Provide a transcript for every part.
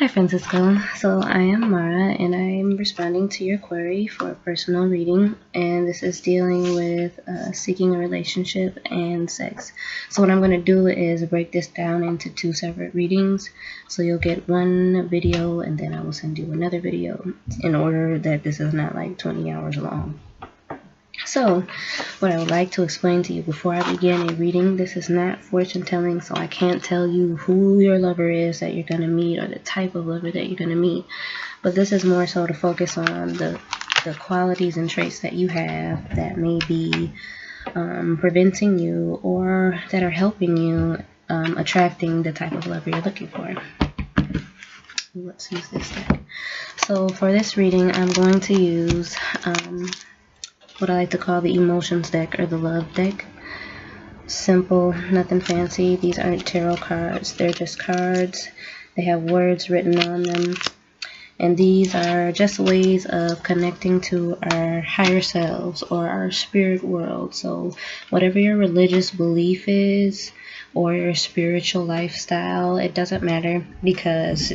Hi Francisco, so I am Mara and I am responding to your query for a personal reading, and this is dealing with seeking a relationship and sex. So what I'm going to do is break this down into two separate readings, so you'll get one video and then I will send you another video in order that this is not like 20 hours long. So, what I would like to explain to you before I begin a reading, this is not fortune telling, so I can't tell you who your lover is that you're going to meet or the type of lover that you're going to meet. But this is more so to focus on the qualities and traits that you have that may be preventing you or that are helping you attracting the type of lover you're looking for. Let's use this deck. So for this reading, I'm going to use what I like to call the emotions deck or the love deck. Simple, nothing fancy. These aren't tarot cards, they're just cards. They have words written on them, and these are just ways of connecting to our higher selves or our spirit world. So whatever your religious belief is or your spiritual lifestyle, it doesn't matter, because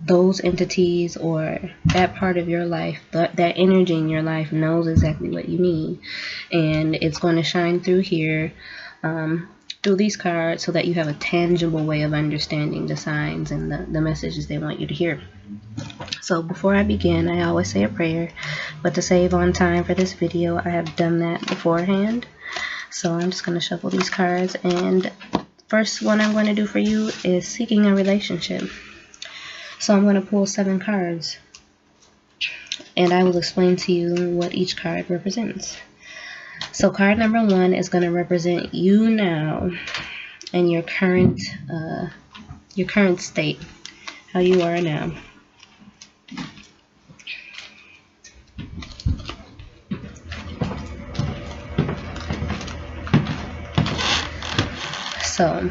those entities or that part of your life, that energy in your life knows exactly what you need, and it's going to shine through here through these cards so that you have a tangible way of understanding the signs and the messages they want you to hear. So before I begin, I always say a prayer, but to save on time for this video, I have done that beforehand. So I'm just going to shuffle these cards, and first one I'm going to do for you is seeking a relationship. So I'm going to pull 7 cards, and I will explain to you what each card represents. So card number 1 is going to represent you now and your current state, how you are now. So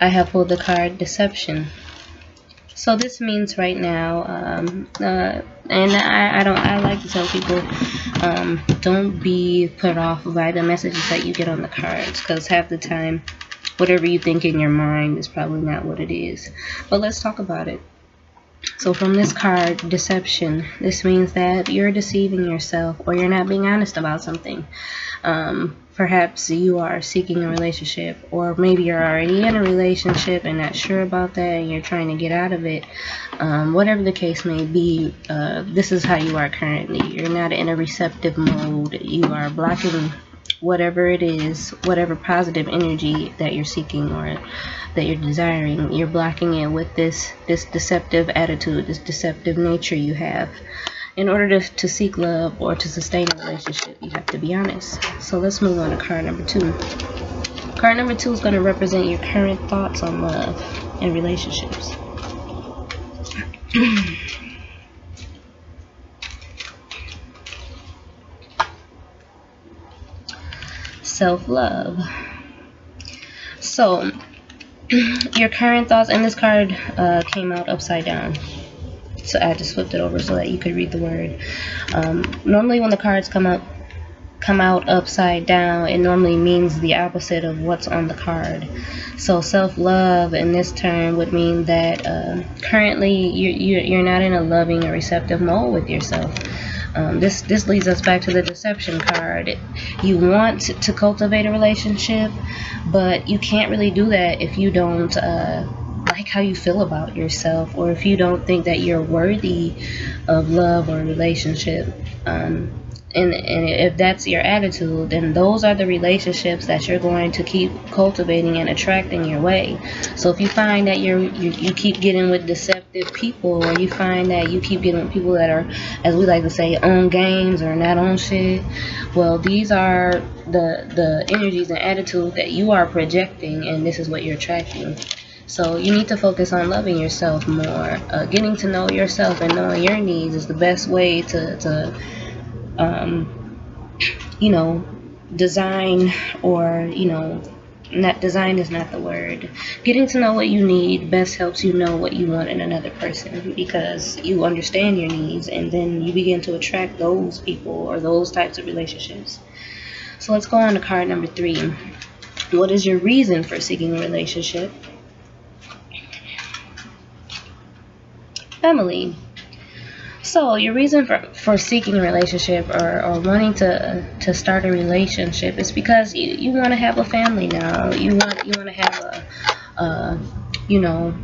I have pulled the card Deception. So this means right now, and I like to tell people, don't be put off by the messages that you get on the cards, because half the time, whatever you think in your mind is probably not what it is. But let's talk about it. So from this card, Deception, this means that you're deceiving yourself or you're not being honest about something. Perhaps you are seeking a relationship, or maybe you're already in a relationship and not sure about that and you're trying to get out of it. Whatever the case may be, this is how you are currently. You're not in a receptive mode. You are blocking whatever it is, whatever positive energy that you're seeking or that you're desiring. You're blocking it with this deceptive attitude, this deceptive nature you have. In order to seek love or to sustain a relationship, you have to be honest. So let's move on to card number 2. Card number 2 is going to represent your current thoughts on love and relationships. Self-love. So your current thoughts, and this card came out upside down. So I just flipped it over so that you could read the word. Normally when the cards come out upside down, it normally means the opposite of what's on the card. So self-love in this term would mean that currently you're not in a loving or receptive mode with yourself. This leads us back to the Deception card. You want to cultivate a relationship, but you can't really do that if you don't like how you feel about yourself, or if you don't think that you're worthy of love or relationship. And if that's your attitude, then those are the relationships that you're going to keep cultivating and attracting your way. So if you find that you keep getting with deceptive people, or you find that you keep getting with people that are, as we like to say, on games or not on shit, well, these are the energies and attitude that you are projecting, and this is what you're attracting. So you need to focus on loving yourself more. Getting to know yourself and knowing your needs is the best way to design, or, not design is not the word. Getting to know what you need best helps you know what you want in another person, because you understand your needs, and then you begin to attract those people or those types of relationships. So let's go on to card number 3. What is your reason for seeking a relationship? family. So your reason for seeking a relationship or wanting to start a relationship is because you want to have a family now. You want to have you know,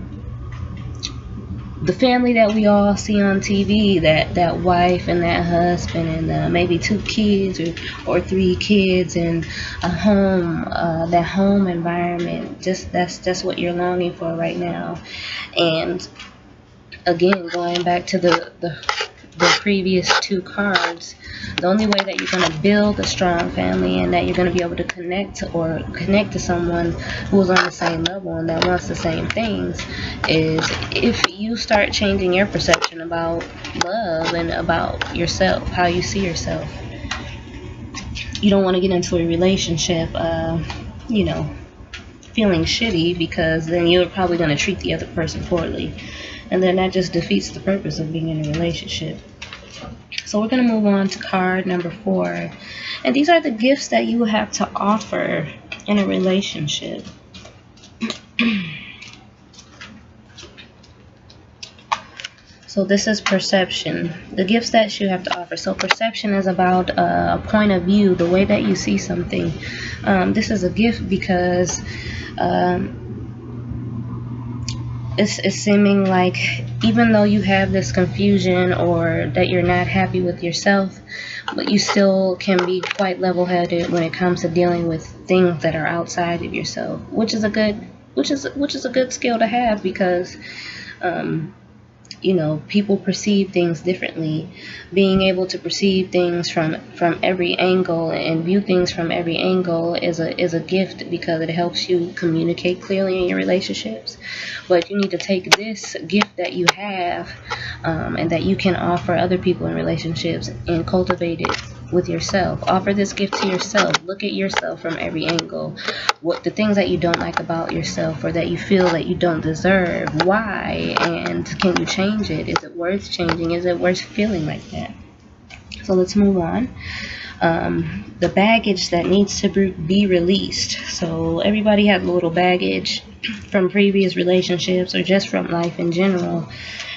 the family that we all see on TV, that wife and that husband and maybe 2 kids or 3 kids and a home, that home environment. Just that's what you're longing for right now. And again, going back to the previous 2 cards, the only way that you're going to build a strong family and that you're going to be able to connect to someone who's on the same level and that wants the same things is if you start changing your perception about love and about yourself, how you see yourself. You don't want to get into a relationship, you know, feeling shitty, because then you're probably going to treat the other person poorly. And then that just defeats the purpose of being in a relationship. So we're going to move on to card number 4. And these are the gifts that you have to offer in a relationship. So this is perception. The gifts that you have to offer. So perception is about a point of view, the way that you see something. This is a gift because it's seeming like even though you have this confusion or that you're not happy with yourself, but you still can be quite level-headed when it comes to dealing with things that are outside of yourself, which is a good skill to have, because you know, people perceive things differently. Being able to perceive things from every angle and view things from every angle is a gift, because it helps you communicate clearly in your relationships. But you need to take this gift that you have and that you can offer other people in relationships and cultivate it with yourself. Offer this gift to yourself. Look at yourself from every angle. What the things that you don't like about yourself or that you feel that you don't deserve. Why? And can you change it? Is it worth changing? Is it worth feeling like that? So let's move on. The baggage that needs to be released. So everybody has a little baggage from previous relationships or just from life in general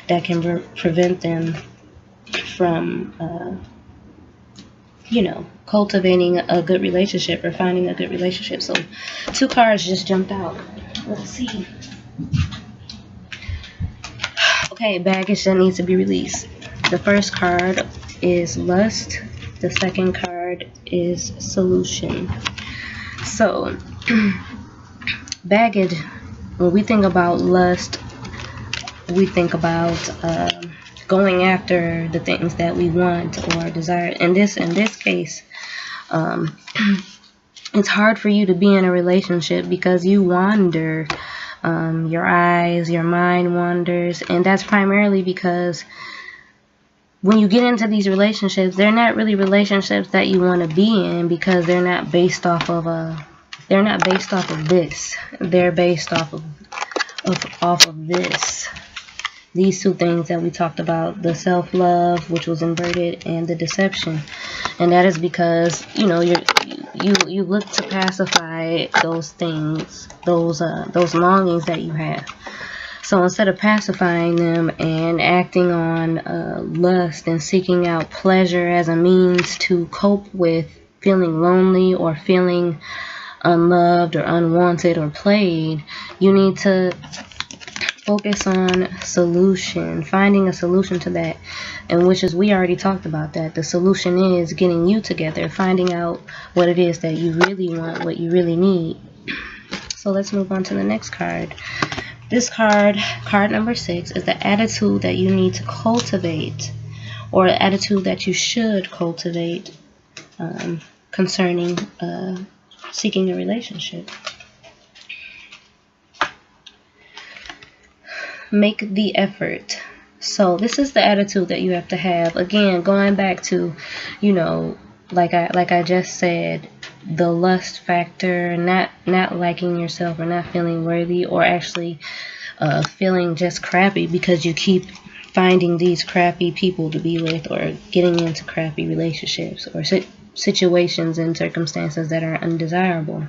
that can prevent them from you know, cultivating a good relationship or finding a good relationship. So 2 cards just jumped out. Let's see. Okay, baggage that needs to be released. The first card is lust. The second card is solution. So baggage, when we think about lust, we think about going after the things that we want or desire. In this case, it's hard for you to be in a relationship because you wander. Your eyes, your mind wanders, and that's primarily because when you get into these relationships, they're not really relationships that you want to be in, because they're not based off of this. They're based off of this. These 2 things that we talked about, the self-love, which was inverted, and the deception. And that is because, you know, you look to pacify those things, those longings that you have. So instead of pacifying them and acting on lust and seeking out pleasure as a means to cope with feeling lonely or feeling unloved or unwanted or played, you need to focus on solution, finding a solution to that, and which is, we already talked about that. The solution is getting you together, finding out what it is that you really want, what you really need. So let's move on to the next card. This card number 6, is the attitude that you need to cultivate, or the attitude that you should cultivate concerning seeking a relationship. Make the effort. So this is the attitude that you have to have. Again, going back to, you know, like I just said, the lust factor, not liking yourself or not feeling worthy, or actually feeling just crappy because you keep finding these crappy people to be with, or getting into crappy relationships or situations and circumstances that are undesirable.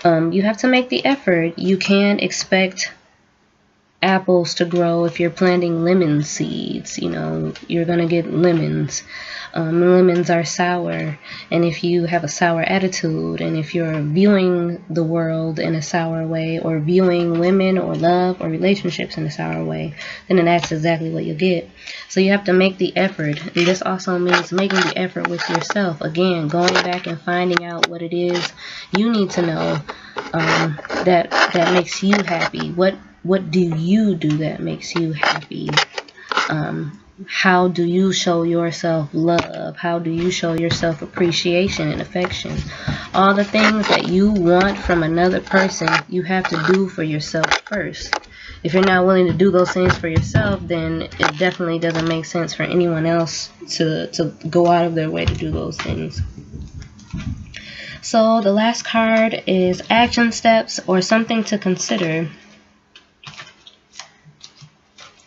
You have to make the effort. You can't expect apples to grow. If you're planting lemon seeds, you know, you're going to get lemons. Lemons are sour, and if you have a sour attitude, and if you're viewing the world in a sour way, or viewing women or love or relationships in a sour way, then that's exactly what you get. So you have to make the effort, and this also means making the effort with yourself. Again, going back and finding out what it is you need to know that makes you happy. What do you do that makes you happy? How do you show yourself love? How do you show yourself appreciation and affection? All the things that you want from another person, you have to do for yourself first. If you're not willing to do those things for yourself, then it definitely doesn't make sense for anyone else to go out of their way to do those things. So the last card is action steps, or something to consider.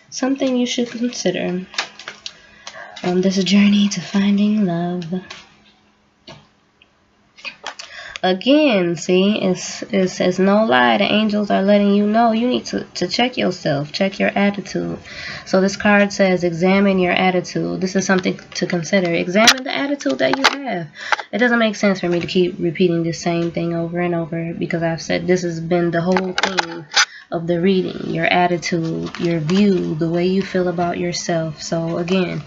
Something you should consider on this journey to finding love. Again, see, it's no lie. The angels are letting you know you need to check yourself, check your attitude. So this card says examine your attitude. This is something to consider. Examine the attitude that you have. It doesn't make sense for me to keep repeating the same thing over and over, because I've said this has been the whole thing of the reading. Your attitude, your view, the way you feel about yourself. So again,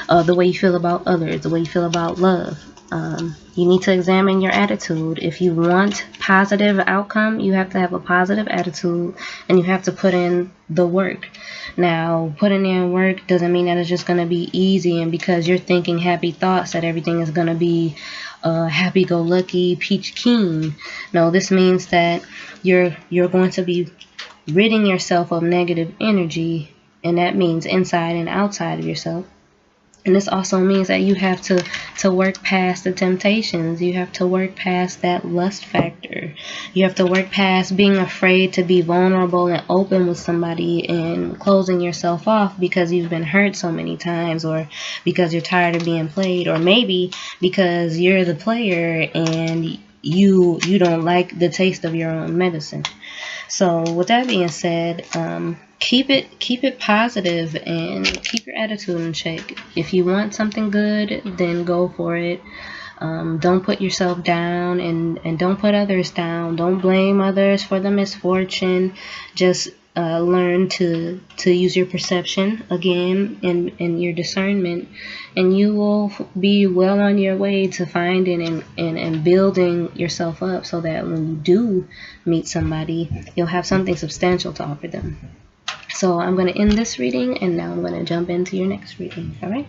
the way you feel about others, the way you feel about love. You need to examine your attitude. If you want positive outcome, you have to have a positive attitude, and you have to put in the work. Now, putting in work doesn't mean that it's just going to be easy, and because you're thinking happy thoughts that everything is going to be happy-go-lucky, peach keen. No, this means that you're going to be ridding yourself of negative energy, and that means inside and outside of yourself. And this also means that you have to work past the temptations. You have to work past that lust factor. You have to work past being afraid to be vulnerable and open with somebody and closing yourself off because you've been hurt so many times, or because you're tired of being played, or maybe because you're the player and you don't like the taste of your own medicine. So with that being said, keep it positive and keep your attitude in check. If you want something good, then go for it. Don't put yourself down, and don't put others down. Don't blame others for the misfortune. Just learn to use your perception again and your discernment, and you will be well on your way to finding and building yourself up, so that when you do meet somebody, you'll have something substantial to offer them. So I'm going to end this reading, and now I'm going to jump into your next reading. All right.